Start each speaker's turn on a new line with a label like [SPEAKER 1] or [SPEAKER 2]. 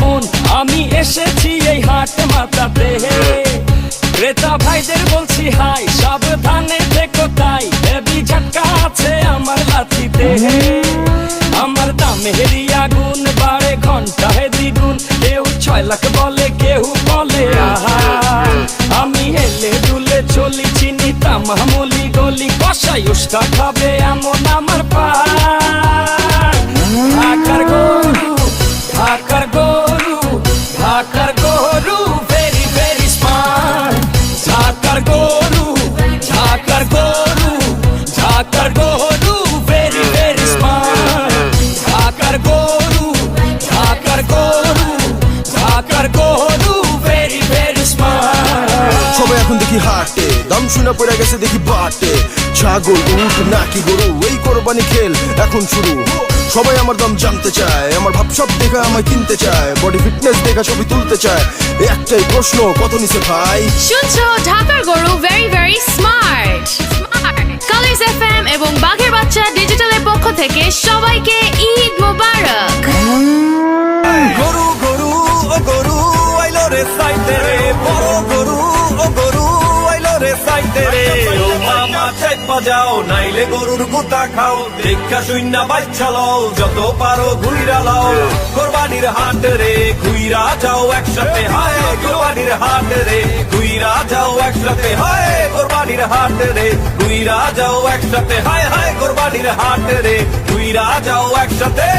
[SPEAKER 1] মন, আমি এসেছি এই হাট মাতাতে। ক্রেতা ভাইদের বলছি হাই, সাবধানে থেকো তাই, হেভি ঝটকা আছে আমার লাঠিতে। আমার দামেরই আগুন বাড়ে ঘন্টায় দ্বিগুণ, কেউ 6 লাখ বলে, কেউ বলে আহা। আমি হেলে দুলে চলি, চিনি তামামুলি গলি, কষাই উষ্টা খাবে এমন আমার পা। ঢাকার গরু, ঢাকার গরু, ঢাকার গরু, ভেরি ভেরি স্মার্ট। ঢাকার গরু, ঢাকার গরু, ঢাকার গরু, ভেরি ভেরি স্মার্ট। ঢাকার গরু, ঢাকার গরু, ঢাকার গরু, ভেরি ভেরি স্মার্ট।
[SPEAKER 2] সবাই এখন দেখি হাটে, দাম শুনে পড়ে গেছে দেখি বাটে। ছাগল, উট নাকি গরু, এই কোরবানি খেল এখন শুরু। সবাই আমার দাম জানতে চায়, আমার ভাব সব দেখা আমায় কিনতে চায়, বডি ফিটনেস দেখা ছবি তুলতে চায়। একটাই প্রশ্ন, কত নিছে ভাই?
[SPEAKER 3] শুনছো ঢাকার গরু very very smart. Colours FM এবং বাঘের বাচ্চা ডিজিটালের পক্ষ থেকে সবাইকে ঈদ মোবারক।
[SPEAKER 4] গরু গরু ও গরু আইলো রে সাইতে রে, বড় গরু ও গরু আইলো রে সাইতে রে। ও মামা চেক বাজাও, নাইলে গরুর গুতা খাও, দেখা শূন্য বাচ্চা লও, যত পারো ঘুইরা লাও। কোরবানির হাট রে ঘুইরা যাও একসাথে, হায় কোরবানির হাট রে ঘুইরা যাও একসাথে, হায় কোরবানির হাট রে ঘুইরা যাও একসাথে, হায় হায় কোরবানির হাট রে ঘুইরা যাও একসাথে।